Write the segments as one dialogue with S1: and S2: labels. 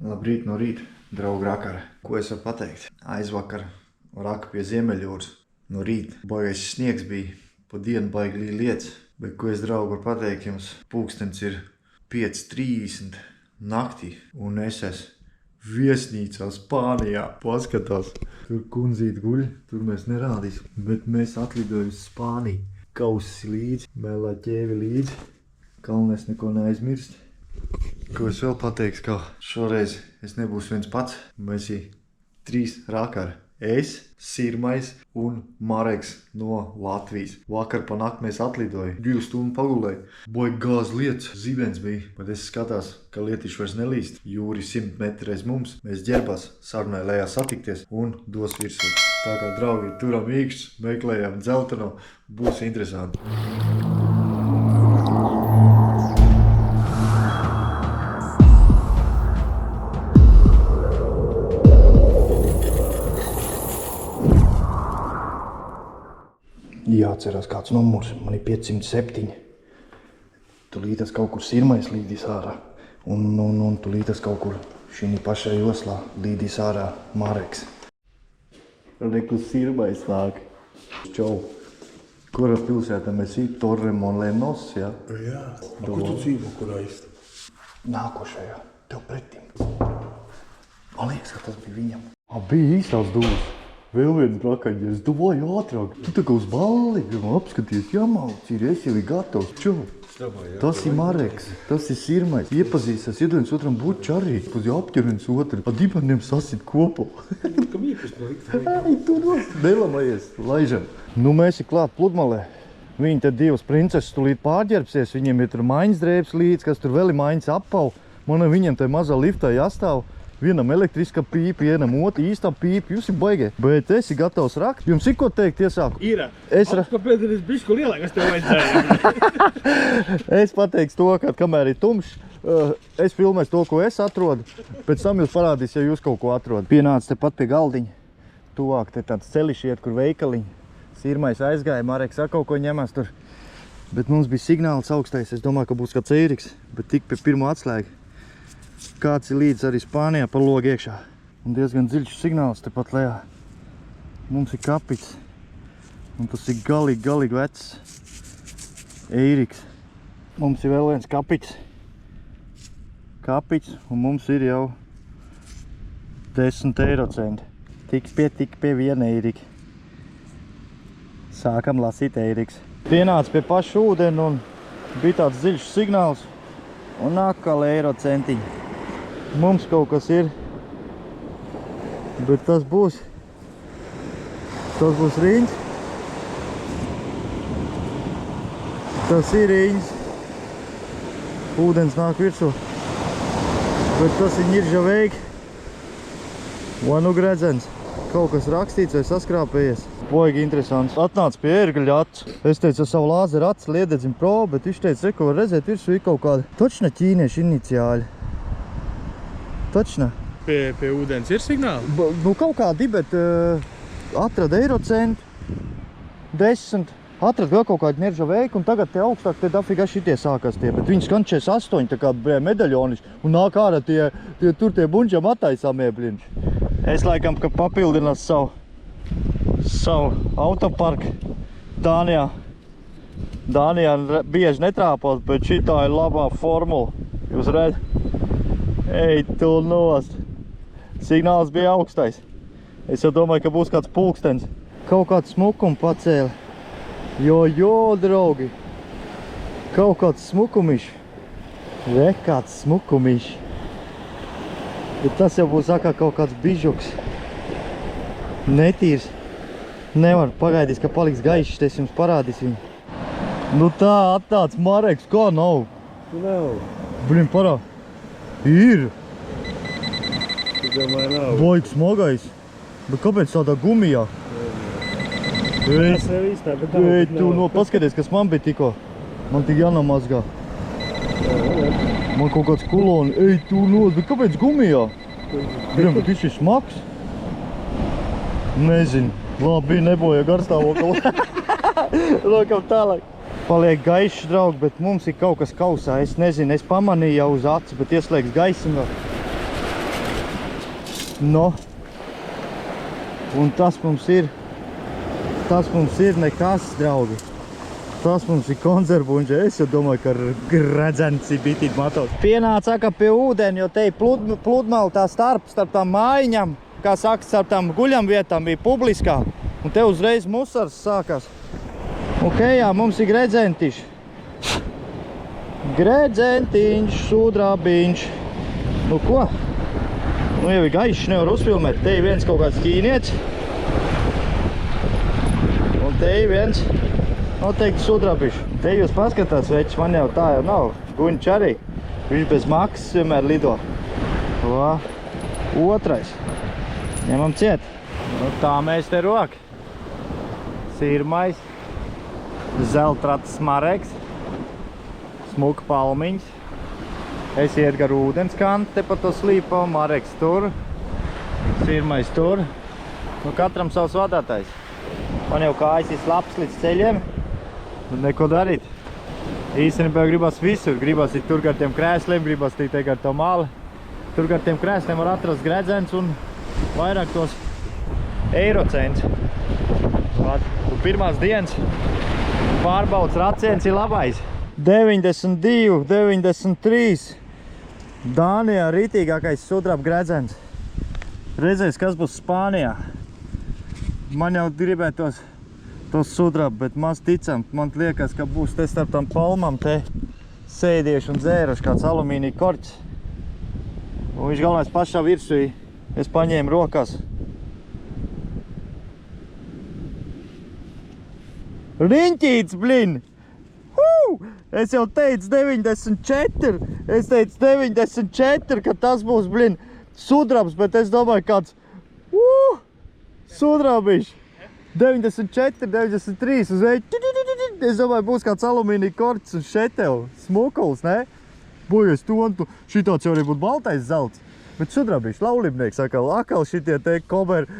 S1: Labrīt no rīta, draugi rakari. Ko es varu pateikt? Aizvakar raka pie Ziemeļjūras. No rīta baigais sniegs bija, pa dienu baigi lietas. Bet ko es, draugi, varu pateikt jums? Pulkstens ir 5:30 naktī, un es esmu viesnīcā Spānijā. Paskatās, tur kundzīte guļ, tur mēs nerādīsim. Bet mēs atlidojam uz Spāniju. Kausis līdzi, mēlā ķēvi līdzi. Kalnēs neko neaizmirst. Ko es vēl pateikšu, ka šoreiz es nebūšu viens pats. Mēs ir 3 rakari. Es, Sirmais un Mareks no Latvijas. Vakar pa nakti mēs atlidojam. 2 stundu pagulēju. Baigi gāz lietas, zibens bija. Bet es skatās, ka lietiši vairs nelīst. Jūri 100 metri aiz mums. Mēs ģerbās, sarunai lejā satikties un dos virsū. Tā kā, draugi, turam īkšķus, meklējām dzelteno. Būs interesanti. Jāatcerās kāds numurs, man ir 507. Tulītas kaut kur Sirmais līdīs ārā. Un tulītas kaut kur šī pašā joslā līdīs ārā Mareks. Reku Sirmais nāk. Čau. Kura pilsētā mēs ir? Torremolinos, jā?
S2: Jā. Kur tu dzīvo, kurā īsti?
S1: Nākošajā. Tev pretim. Man liekas, ka tas bija viņam. Bija īstās dūs. Vēl viens brakaņi, es domāju ātrāk. Tu tā kā uz balli, apskaties, jāmauc ir, es jau ir gatavs. Čau. Tas ir Mareks, tas ir Sirmais. Iepazīstās, iedod viens otram buču arī. Uz apķer viens otru. A dibeniem sasit kopā.
S2: Kam īpaši palikt?
S1: Ai, tu nelamajies, laižam. Nu, mēs ir klāt pludmalē. Viņi te 2 princeses tulīt pārģerbsies. Viņiem ir tur maiņas drēbs līdz, kas tur vēl ir maiņas apau. Man viņiem te mazā liftā jāstāv. Vienam elektriska pīpa, vienam otru īstā pīpa. Jūs ir baigie. Bet esi gatavs rakt? Jums ir ko teikt iesāku?
S2: Ir. Kāpēc ir bišku lielākas tev vajadzēja?
S1: Es pateikšu to, ka kamēr ir tumšs, es filmēšu to, ko es atrodu. Pēc tam jūs parādīs, ja jūs kaut ko atrodat. Pienāca tepat pie galdiņa. Tuvāk te tāds ceļš iet, kur veikaliņi. Sirmais aizgāja, Mareks kaut ko ņemās tur. Bet mums bija signāls augstais. Es domāju, ka būs kāds Eiriks, bet tik pie pirmo atslēga. Kāds ir līdz arī Spānijā par logu iekšā. Un diezgan dziļš signāls tepat lejā. Mums ir kapits. Un tas ir galīgi vecs Eiriks. Mums ir vēl viens kapits. Un mums ir jau 10 eiro centi. Tik pie viena Eirika. Sākam lasīt Eiriks. Pienāca pie paša ūdeni un bija tāds dziļš signāls. Un atkal eiro centiņi. Mums kaut kas ir, bet tas būs riņķis. Tas ir riņķis. Ūdens nāk virsū, bet tas ir ņirža veiki. Vai nu gredzens. Kaut kas rakstīts vai saskrāpējies. Baigi interesants. Atnāca pie ērgļa acu. Es teicu ar savu lāzeru acu liededzim probu, bet viņš teica, ko var redzēt virsū ir kaut kāda točna ķīniešu iniciāļi. Točna.
S2: Pie ūdens ir signāli?
S1: Nu kaut kādi, bet atrada eiro centi, 10, atrada vēl kaut kādu ņerža veiku, un tagad te augstāk te dafiga šitie sākās tie, bet viņi skan 48, tā kā medaļoniši, un nāk ārā tur tie bunģam attaisāmie bliņši. Es laikam, ka papildinās savu autoparku Dānijā. Dānijā bieži netrāpās, bet šitā ir labā formula. Jūs redz? Ej, tu nost. Signāls bija augstais. Es jau domāju, ka būs kāds pulkstens. Kaut kāds smukums pacēla. Jo, draugi. Kaut kāds smukumišs. Re, kāds smukumišs. Bet tas jau būs kā kaut kāds bižuks. Netīrs. Nevar pagaidīs, ka paliks gaišs. Es jums parādīs viņu. Nu tā, atnāc Mareks, kā nav?
S2: Nav.
S1: Blin, parā. Ir!
S2: Domāju, nav.
S1: Baigi smagais. Bet kāpēc tādā gumijā?
S2: Tas ir īstā, bet nav.
S1: Ej, tu paskaties, kas man bija tikko. Man tik jānamazgā. Man kaut kāds kuloni. Ej, tu bet kāpēc gumijā? Griem, bet viņš ir smags. Nezinu. Labi, nebojā garstāvokli. Lokam tālāk. Paliek gaišs, draugi, bet mums ir kaut kas kausā. Es nezinu, es pamanīju jau uz acis, bet ieslēgs gaismu vēl. No. Un tas mums ir nekas, draugi. Tas mums ir konzervuņģi. Es jau domāju, ka redzens ir bitīt matot. Pienāca pie ūdeni, jo te ir pludmali tā starp tām mājiņām, kā saka, starp tām guļamvietām bija publiskā. Un te uzreiz musars sākās. Ok, jā, mums ir gredzentiņš. Gredzentiņš, sudrabiņš. Nu ko? Nu jau ir gaišs, nevar uzfilmēt. Te ir viens kaut kāds ķīnietis. Un te ir viens noteikti sudrabiņš. Te jūs paskatās, veči, man jau tā jau nav. Guņš arī. Viņš bez maksas vienmēr lido. O, otrais. Ņemam ciet. Nu tā mēs te roki. Sirmais. Zeltrats mareks. Smuka palmiņas. Es iet gar ūdens kantu, te pa to slīpo, mareks tur. Sirmais tur. Nu katram savs vadātājs. Man jau kājas ir slapts līdz ceļiem. Neko darīt. Īstenībā gribas visur. Gribas ir tur gar tiem krēsliem, gribas te gar to mali. Tur gar tiem krēsliem var atrast gredzens un vairāk tos eirocents. Pirmās dienas pārbaudas raciens ir labais. 92, 93. Dānijā rītīgākais sudraba gredzens. Redzēs, kas būs Spānijā. Man jau gribētos tos sudrabu, bet maz ticam. Man liekas, ka būs te starp tam palmām te sēdieši un dzēruši kāds alumīnija korķis. Un viņš galvenais pašā virsū. Es paņēmu rokās. Riņķīts, blin! Es jau teicu 94, es teicu 94, ka tas būs, blin, sudrabs, bet es domāju kāds, sudrabiņš, 94, 93, uzreiz, es domāju būs kāds alumīnija korķis un šeit tev smukuls, ne? Bojies to un tu, šitāds jau arī būtu baltais zelts, bet sudrabiņš, laulībnieks, akal šitie te cover.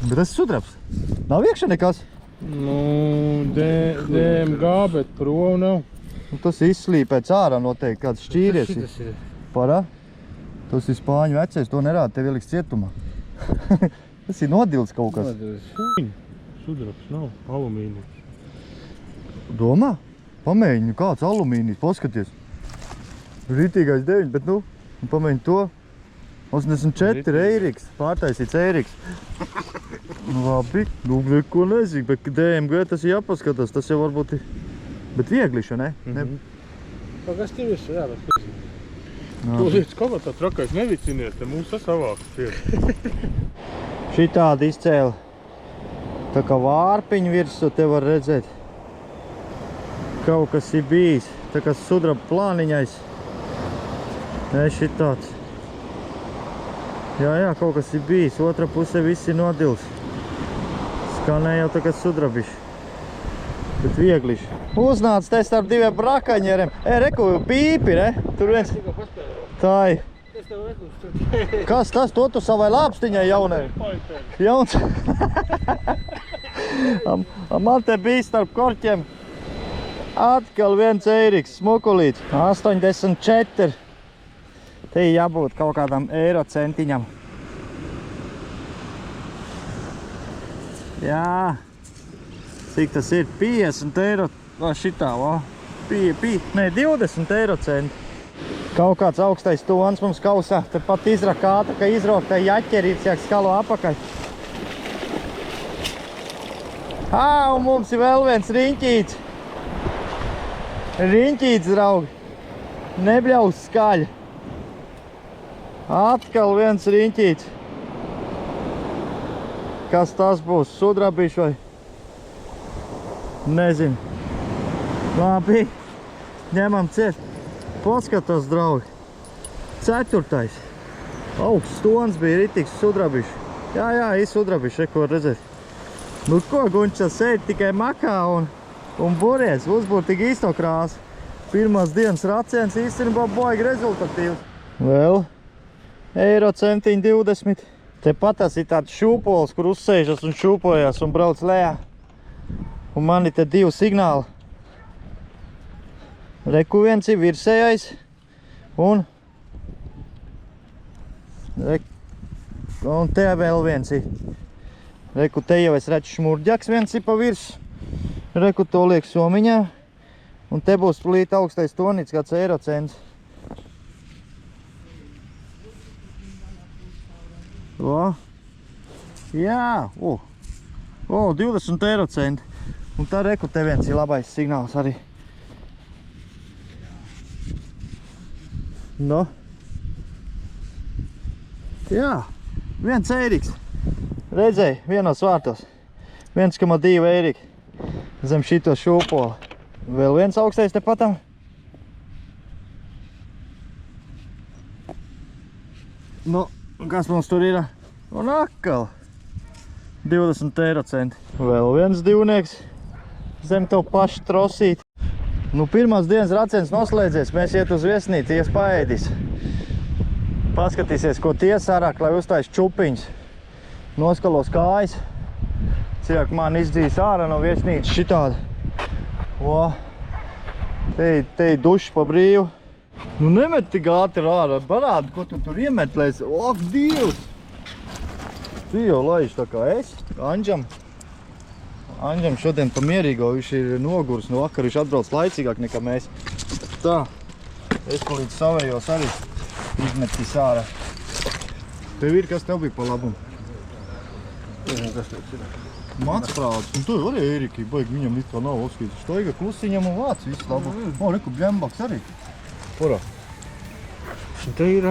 S1: Bet tas sudrabs, nav iekšā nekas?
S2: Nu, DMG, bet pro nav.
S1: Nu, tas izslīpēts ārā noteikti, kāds šķīries ir.
S2: Šitas ir.
S1: Parā? Tas ir spāņu vecais, to nerāda, tev ieliks cietumā. Tas ir nodils kaut kas.
S2: Sudrabs nav, alumīnija.
S1: Domā? Pamēģini, kāds alumīnijas, paskaties. Ritīgais 9, bet nu, pamēģini to. 84 eiriks, pārtaisīts eiriks. Labi, nu neko nezinu, bet DMG tas ir jāpaskatās, tas jau varbūt ir, bet viegliša, ne?
S2: Kas tev ir jā, bet tu lietas kaut kā tā trakais nevicinies, te mūs savāks ir.
S1: Šitādi izcēla tā kā vārpiņu virsū, te var redzēt. Kaut kas ir bijis, tā kā sudraba plāniņais. Ne, šitāds. Jā, kaut kas ir bijis, otrā pusē viss ir nodils. Skanē jau tā kā sudrabiši. Bet viegliši. Uznāc te starp diviem brakaņieriem. Reku, pīpi, ne? Tur viens. Tā ir. Kas tas? To tu savai lāpstiņai jaunai? Jauns. Man te bija starp korķiem. Atkal viens eiriks, smukulīts. 84. Te ir jābūt kaut kādam eirocentiņam. Jā. Cik tas ir? 50 eiro. Šitā, nē, 20 eirocenti. Kaut kāds augstais tons mums kausā. Te pat izrakāta, ka izroktai jaķerīts, jak skalo apakai. Un mums ir vēl viens riņķīts. Riņķīts, draugi. Nebļaus skaļi. Atkal viens riņķīts. Kas tas būs? Sudrabiņš vai? Nezinu. Labi. Ņemam ciet. Paskatās, draugi. 4. Augsts tons bija ritīgs sudrabiņš. Jā, ir sudrabiņš, ko redzēt. Nu ko, Guņš sēd tikai makā un buries. Uzbūr tik īsto krāsu. Pirmās dienas raciens īstenībā baigi rezultatīvs. Vēl. Eirocentiņi 20. Tepat tas ir tāds šūpols, kur uzsēžas un šūpojās un brauc lejā. Un man ir te 2 signāli. Reku viens ir virsējais un Un te vēl viens ir. Reku, te jau es redzu šmurģaks viens ir pa virs. Reku, to liek somiņā. Un te būs plīt augstais tonīts, kāds eirocents. O. Jā, 20 eirocenti. Un tā reku, te viens ir labais signāls arī. No. Jā, 1 eiriks. Redzēji, vienos vārtos. 1,2 eiriki. Zem šito šūpoli. Vēl viens augstais tepatam. Nu, kas mums tur ir? Un atkal 20 eirocenti. Vēl viens divnieks. Zem to pašu trosīt. Nu, pirmās dienas raciens noslēdzies. Mēs iet uz viesnīcu, ies paēdis. Paskatīsies, ko tie sarāk, lai uztais čupiņas. Noskalos kājas. Cilvēki man izdzīs ārā no viesnīcas šitādi. O, te ir dušs pa brīvu. Nu, nemet tik ātri ārā. Parādi, ko tu tur iemet, lai es... Ak, Dievs! Tu jau laiž tā kā es. Anģam šodien pa mierīgo, viņš ir nogurs no vakar, viņš atbrauc laicīgāk nekā mēs. Tā, es palīdz savējos arī izmetīs ārā. Tev ir, kas tev bija pa labumu? Matsprāds, un tu arī Ēriki, baigi viņam it kā nav uzskīts. Staiga klusiņam un vāc, viss labu. O, reku, bļembaks arī. Porā.
S2: Un te ir.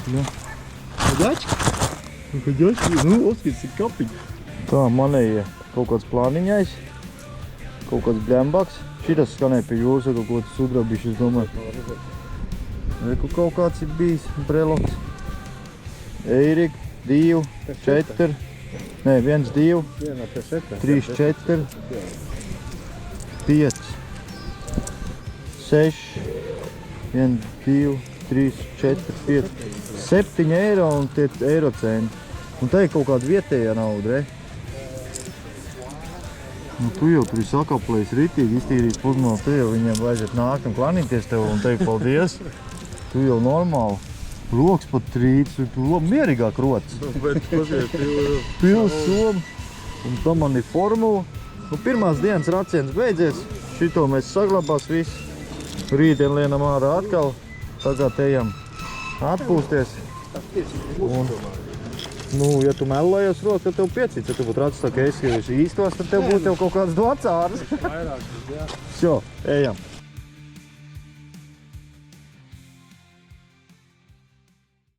S1: Jā. Kaģački? Nu, uzskīts ir kapiņi. Tā, manēja kaut kāds plāniņais, kaut kāds bļembaks. Šitas skanēja pie jūras, kaut kāds sudrabišs, es domāju. Reku, kaut kāds ir bijis, breloks. Ēriki, 2, 4. Nē, 1, 2, 3, 4, 5, 6, 1, 2, 3, 4, 5, 7 eiro un tie eirocenti. Un te ir kaut kāda vietējā nauda, Nu, tu jau tur sakaplējis ritīgi, iztīrīt pludmali, te jau viņiem vajadzētu nākt un klanīties tev un teikt paldies. Tu jau normāli. Roks pat trīts, tu mierīgāk rots. Pils somu. Un tam man ir formula. Nu, pirmās dienas raciens beidzies. Šito mēs saglabās visu. Rītdien lienam ārā atkal. Tagad ejam atpūsties. Un, nu, ja tu melējies rots, tad tev piecīts. Ja tu būtu racis tā, ka es īstos, tad tev būtu kaut kāds 20 āras. Šo, ejam.